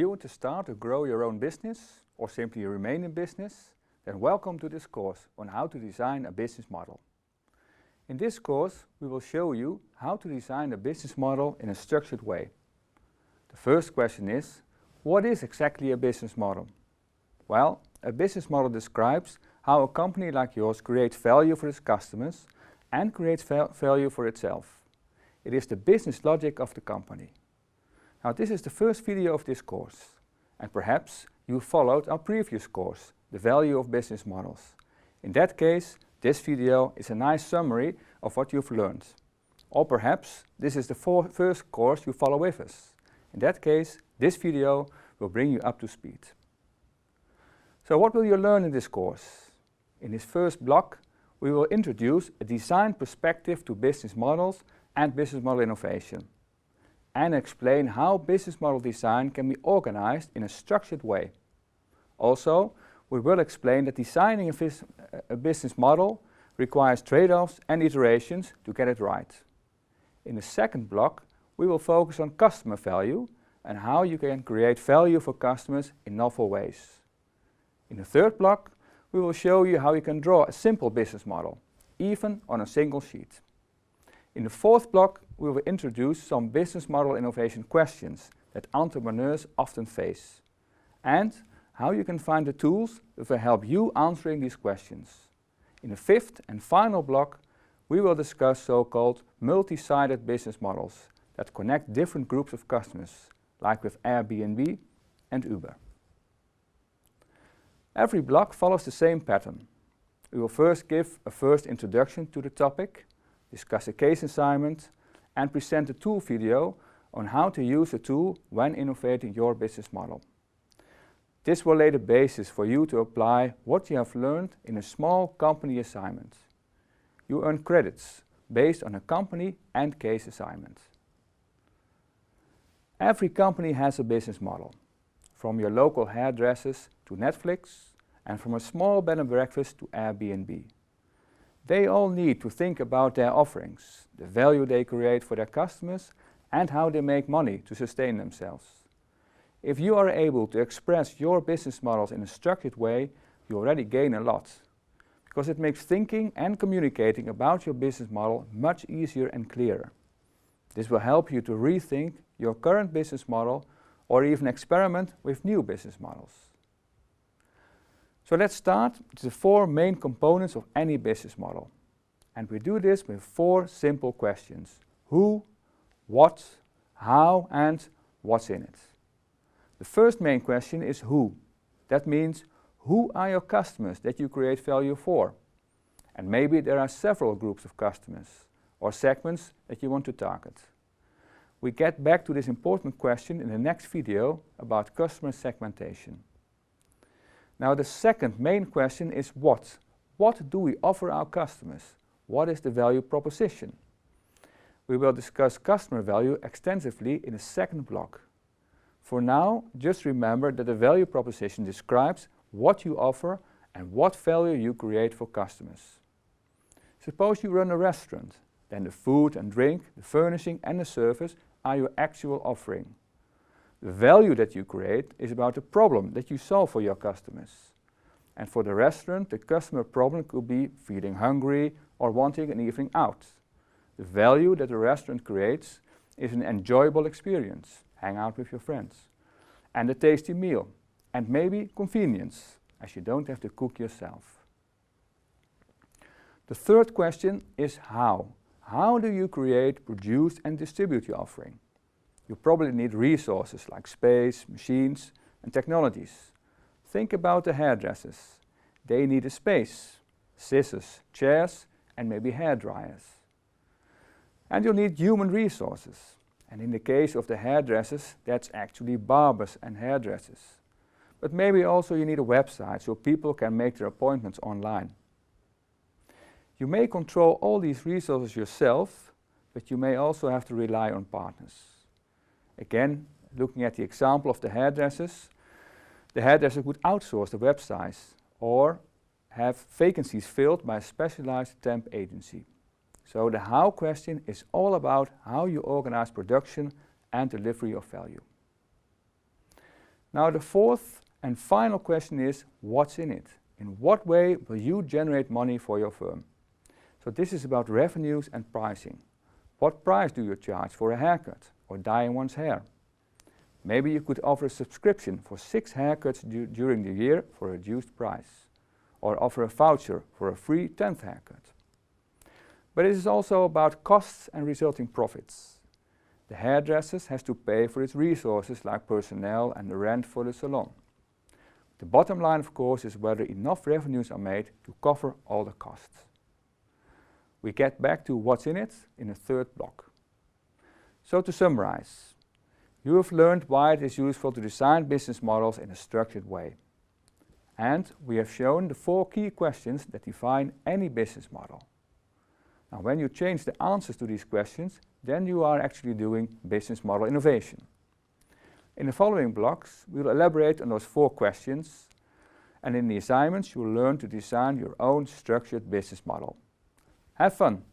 you want to start or grow your own business or simply remain in business, then welcome to this course on how to design a business model. In this course, we will show you how to design a business model in a structured way. The first question is, what is exactly a business model? Well, a business model describes how a company like yours creates value for its customers and creates value for itself. It is the business logic of the company. Now, this is the first video of this course, and perhaps you followed our previous course, The Value of Business Models. In that case, this video is a nice summary of what you've learned. Or perhaps this is the first course you follow with us. In that case, this video will bring you up to speed. So what will you learn in this course? In this first block, we will introduce a design perspective to business models and business model innovation, and explain how business model design can be organized in a structured way. Also, we will explain that designing a business model requires trade-offs and iterations to get it right. In the second block, we will focus on customer value and how you can create value for customers in novel ways. In the third block, we will show you how you can draw a simple business model, even on a single sheet. In the fourth block, we will introduce some business model innovation questions that entrepreneurs often face, and how you can find the tools that will help you answering these questions. In the fifth and final block, we will discuss so-called multi-sided business models that connect different groups of customers, like with Airbnb and Uber. Every block follows the same pattern. We will first give a first introduction to the topic, discuss a case assignment, and present a tool video on how to use the tool when innovating your business model. This will lay the basis for you to apply what you have learned in a small company assignment. You earn credits based on a company and case assignment. Every company has a business model, from your local hairdressers to Netflix, and from a small bed and breakfast to Airbnb. They all need to think about their offerings, the value they create for their customers, and how they make money to sustain themselves. If you are able to express your business models in a structured way, you already gain a lot, because it makes thinking and communicating about your business model much easier and clearer. This will help you to rethink your current business model or even experiment with new business models. So let's start with the four main components of any business model. And we do this with four simple questions: who, what, how, and what's in it. The first main question is who. That means, who are your customers that you create value for? And maybe there are several groups of customers or segments that you want to target. We get back to this important question in the next video about customer segmentation. Now, the second main question is what? What do we offer our customers? What is the value proposition? We will discuss customer value extensively in the second block. For now, just remember that the value proposition describes what you offer and what value you create for customers. Suppose you run a restaurant, then the food and drink, the furnishing and the service are your actual offering. The value that you create is about the problem that you solve for your customers. And for the restaurant, the customer problem could be feeling hungry or wanting an evening out. The value that the restaurant creates is an enjoyable experience, hang out with your friends, and a tasty meal, and maybe convenience, as you don't have to cook yourself. The third question is how. How do you create, produce, and distribute your offering? You probably need resources like space, machines, and technologies. Think about the hairdressers. They need a space, scissors, chairs, and maybe hair dryers. And you'll need human resources. And in the case of the hairdressers, that's actually barbers and hairdressers. But maybe also you need a website so people can make their appointments online. You may control all these resources yourself, but you may also have to rely on partners. Again, looking at the example of the hairdressers would outsource the websites or have vacancies filled by a specialized temp agency. So the how question is all about how you organize production and delivery of value. Now the fourth and final question is, what's in it? In what way will you generate money for your firm? So this is about revenues and pricing. What price do you charge for a haircut or dyeing one's hair? Maybe you could offer a subscription for 6 haircuts during the year for a reduced price, or offer a voucher for a free 10th haircut. But it is also about costs and resulting profits. The hairdresser has to pay for its resources like personnel and the rent for the salon. The bottom line, of course, is whether enough revenues are made to cover all the costs. We get back to what's in it in the third block. So to summarize, you have learned why it is useful to design business models in a structured way. And we have shown the 4 key questions that define any business model. Now, when you change the answers to these questions, then you are actually doing business model innovation. In the following blocks, we will elaborate on those 4 questions, and in the assignments, you will learn to design your own structured business model. Have fun!